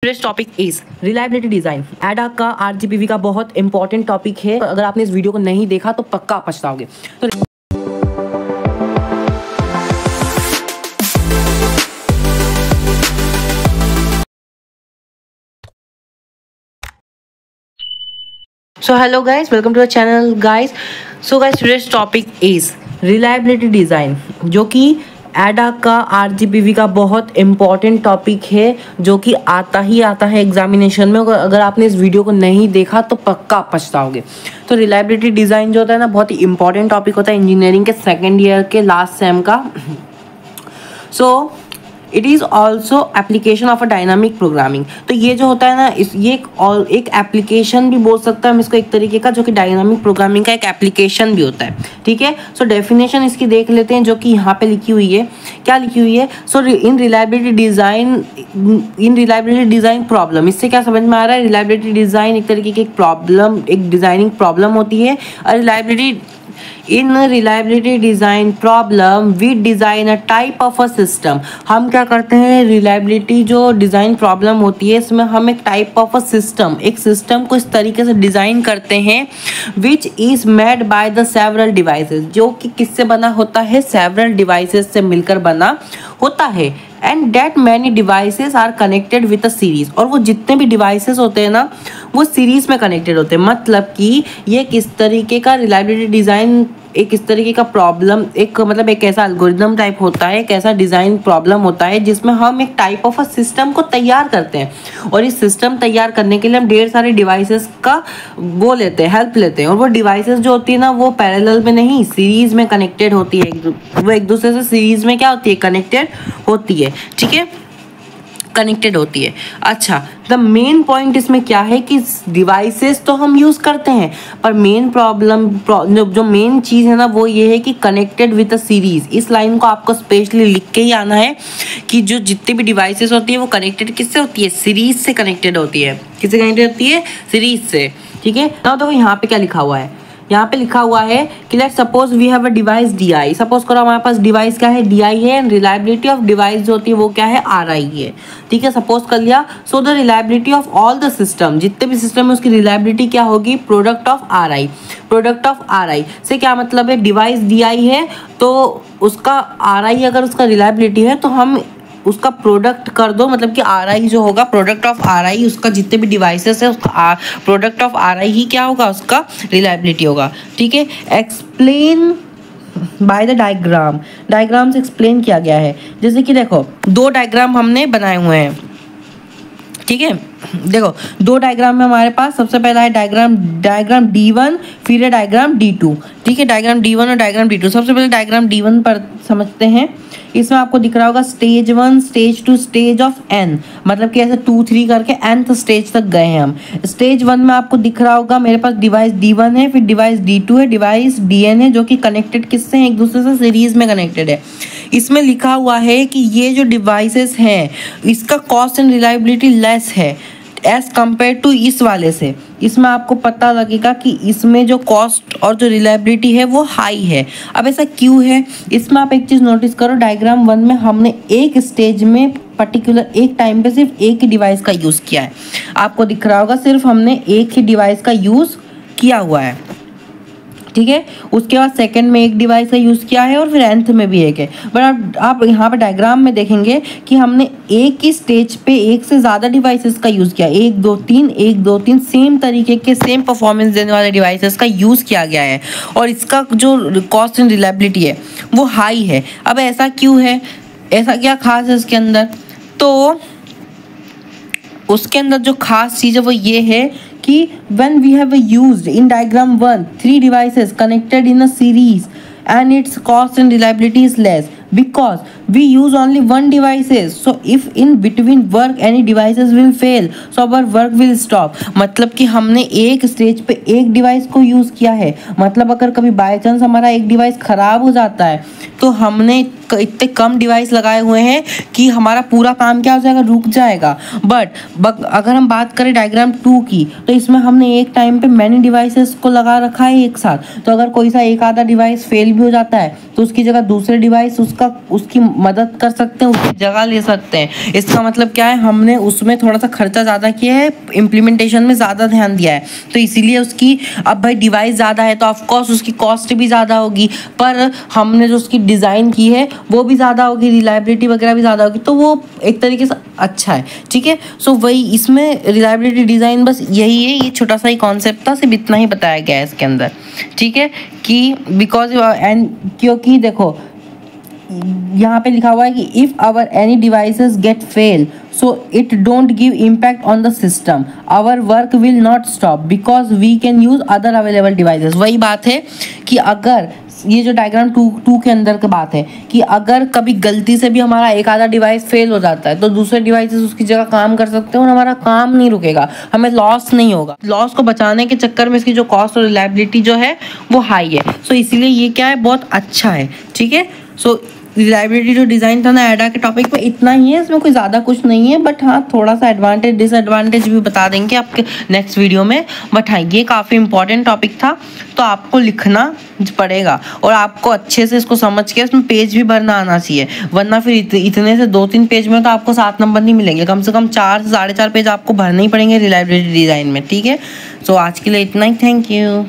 Today's topic is reliability design. एडा का RGPV का बहुत इंपॉर्टेंट टॉपिक है। अगर आपने इस वीडियो को नहीं देखा तो पक्का पछताओगे। तो so hello guys, welcome to the channel guys. So guys, today's topic is reliability design, जो कि एडा का आरजीपीवी का बहुत इंपॉर्टेंट टॉपिक है, जो कि आता है एग्जामिनेशन में। अगर आपने इस वीडियो को नहीं देखा तो पक्का पछताओगे। तो रिलायबिलिटी डिज़ाइन जो होता है ना, बहुत ही इंपॉर्टेंट टॉपिक होता है इंजीनियरिंग के सेकेंड ईयर के लास्ट सेम का। So it is also application of a dynamic programming. तो ये जो होता है ना, ये एक एप्लीकेशन भी बोल सकते हैं हम इसको एक तरीके का, जो कि डायनामिक प्रोग्रामिंग का एक एप्लीकेशन भी होता है। ठीक है, सो डेफिनेशन इसकी देख लेते हैं, जो कि यहाँ पे लिखी हुई है। क्या लिखी हुई है? सो इन रिलायबिलिटी डिज़ाइन प्रॉब्लम, इससे क्या समझ में आ रहा है? रिलायबिलिटी डिज़ाइन एक तरीके की एक प्रॉब्लम, एक डिज़ाइनिंग प्रॉब्लम होती है। In reliability design problem we design a type of a system. हम क्या करते हैं? रिलायबिलिटी जो डिज़ाइन प्रॉब्लम होती है, इसमें हम एक टाइप ऑफ अ सिस्टम, एक सिस्टम को इस तरीके से डिज़ाइन करते हैं which is made by the several devices, जो कि किससे बना होता है? सेवरल डिवाइसेस से मिलकर बना होता है। And that many devices are connected with a series, और वो जितने भी डिवाइसेस होते हैं ना, वो सीरीज में कनेक्टेड होते हैं। मतलब कि ये किस तरीके का रिलायबिलिटी डिज़ाइन, एक इस तरीके का प्रॉब्लम, एक मतलब एक ऐसा एल्गोरिदम टाइप होता है, एक ऐसा डिज़ाइन प्रॉब्लम होता है जिसमें हम एक टाइप ऑफ अ सिस्टम को तैयार करते हैं। और इस सिस्टम तैयार करने के लिए हम ढेर सारे डिवाइसेस का वो लेते हैं, हेल्प लेते हैं। और वो डिवाइसेस जो होती है ना, वो पैरेलल में नहीं, सीरीज में कनेक्टेड होती है। वो एक दूसरे से सीरीज में क्या होती है? कनेक्टेड होती है। ठीक है, कनेक्टेड होती है। अच्छा, द मेन पॉइंट इसमें क्या है कि डिवाइसेस तो हम यूज़ करते हैं, पर मेन प्रॉब्लम जो मेन चीज़ है ना, वो ये है कि कनेक्टेड विद अ सीरीज। इस लाइन को आपको स्पेशली लिख के ही आना है कि जो जितनी भी डिवाइसेस होती है वो कनेक्टेड किससे होती है? सीरीज से कनेक्टेड होती है। किससे कनेक्टेड होती है? सीरीज से। ठीक है, ना तो यहाँ पे क्या लिखा हुआ है? यहाँ पे लिखा हुआ है कि let suppose we have a device DI। Suppose करो हमारे पास डिवाइस क्या है? DI है। एंड रिलायबिलिटी ऑफ डिवाइस जो होती है वो क्या है? RI है। ठीक है, सपोज कर लिया। So the reliability of all the system, जितने भी सिस्टम है उसकी रिलायबिलिटी क्या होगी? Product of RI। Product of RI से क्या मतलब है? डिवाइस DI है तो उसका RI अगर उसका रिलायबिलिटी है तो हम उसका प्रोडक्ट कर दो, मतलब कि RI जो होगा, प्रोडक्ट ऑफ RI, उसका जितने भी डिवाइसेस है उसका प्रोडक्ट ऑफ RI ही क्या होगा? उसका रिलायबिलिटी होगा। ठीक है, explain by the diagram. Diagram से एक्सप्लेन किया गया है। जैसे कि देखो, दो डायग्राम हमने बनाए हुए हैं। ठीक है, देखो दो डायग्राम में हमारे पास सबसे पहला है डायग्राम D1, फिर है डायग्राम D2। ठीक है, डायग्राम D1 और डायग्राम D2। सबसे पहले डायग्राम D1 पर समझते हैं। इसमें आपको दिख रहा होगा stage 1, stage 2, stage of N, मतलब कि ऐसे 2, 3 करके nth स्टेज तक गए हैं हम। स्टेज 1 में आपको दिख रहा होगा मेरे पास डिवाइस D1 है, फिर डिवाइस D2 है, डिवाइस DN है, जो कि कनेक्टेड किससे हैं? एक दूसरे से सीरीज में कनेक्टेड है। इसमें लिखा हुआ है कि ये जो डिवाइसेस हैं इसका कॉस्ट एंड रिलायबिलिटी लेस है एज कम्पेयर टू इस वाले से। इसमें आपको पता लगेगा कि इसमें जो कॉस्ट और जो रिलायबिलिटी है वो हाई है। अब ऐसा क्यों है? इसमें आप एक चीज़ नोटिस करो, डायग्राम 1 में हमने एक स्टेज में पर्टिकुलर एक टाइम पे सिर्फ एक ही डिवाइस का यूज़ किया है। आपको दिख रहा होगा सिर्फ हमने एक ही डिवाइस का यूज़ किया हुआ है। ठीक है, उसके बाद सेकंड में एक डिवाइस का यूज़ किया है और फिर nth में भी एक है। बट आप यहाँ पे डायग्राम में देखेंगे कि हमने एक ही स्टेज पे एक से ज़्यादा डिवाइसेस का यूज़ किया, 1 2 3 1 2 3, सेम तरीके के सेम परफॉर्मेंस देने वाले डिवाइसेस का यूज़ किया गया है, और इसका जो कॉस्ट एंड रिलायबिलिटी है वो हाई है। अब ऐसा क्यों है? ऐसा क्या खास है इसके अंदर? तो उसके अंदर जो खास चीज़ है वो ये है कि when we have used in diagram 1 3 devices connected in a series and its cost and reliability is less because we use only one devices, so if in between work any devices will fail so our work will stop। मतलब कि हमने एक stage पे एक device को use किया है, मतलब अगर कभी बाय चांस हमारा एक डिवाइस ख़राब हो जाता है तो हमने इतने कम डिवाइस लगाए हुए हैं कि हमारा पूरा काम क्या हो जाएगा? रुक जाएगा। बट अगर हम बात करें डायग्राम 2 की, तो इसमें हमने एक टाइम पे मैनी डिवाइसेस को लगा रखा है एक साथ। तो अगर कोई सा एक आधा डिवाइस फेल भी हो जाता है तो उसकी जगह दूसरे डिवाइस उसकी मदद कर सकते हैं, उसकी जगह ले सकते हैं। इसका मतलब क्या है, हमने उसमें थोड़ा सा खर्चा ज़्यादा किया है, इम्प्लीमेंटेशन में ज़्यादा ध्यान दिया है, तो इसीलिए उसकी अब भाई डिवाइस ज़्यादा है तो ऑफकोर्स उसकी कॉस्ट भी ज़्यादा होगी, पर हमने जो उसकी डिज़ाइन की है वो भी ज़्यादा होगी, रिलायबिलिटी वगैरह भी ज़्यादा होगी, तो वो एक तरीके से अच्छा है। ठीक है, सो वही इसमें रिलायबिलिटी डिज़ाइन बस यही है, ये छोटा सा ही कॉन्सेप्ट था, सिर्फ इतना ही बताया गया है इसके अंदर। ठीक है, कि बिकॉज एंड क्योंकि देखो यहाँ पे लिखा हुआ है कि if our any devices get fail so it don't give impact on the system, our work will not stop because we can use other available devices. वही बात है कि अगर ये जो डायग्राम टू के अंदर की बात है कि अगर कभी गलती से भी हमारा एक आधा डिवाइस फेल हो जाता है तो दूसरे डिवाइसेस उसकी जगह काम कर सकते हैं और हमारा काम नहीं रुकेगा, हमें लॉस नहीं होगा। लॉस को बचाने के चक्कर में इसकी जो कॉस्ट और रिलायबिलिटी जो है वो हाई है, सो इसीलिए ये क्या है, बहुत अच्छा है। ठीक है, सो रिलायबिलिटी जो डिज़ाइन था ना एडा के टॉपिक पे इतना ही है, इसमें कोई ज़्यादा कुछ नहीं है, बट हाँ थोड़ा सा एडवांटेज डिसएडवांटेज भी बता देंगे आपके नेक्स्ट वीडियो में। बट हाँ ये काफ़ी इंपॉर्टेंट टॉपिक था, तो आपको लिखना पड़ेगा और आपको अच्छे से इसको समझ के इसमें पेज भी भरना आना चाहिए, वरना फिर इतने से 2-3 पेज में तो आपको 7 नंबर नहीं मिलेंगे, कम से कम 4 से 4.5 पेज आपको भरने ही पड़ेंगे रिलायबिलिटी डिज़ाइन में। ठीक है, सो आज के लिए इतना ही, थैंक यू।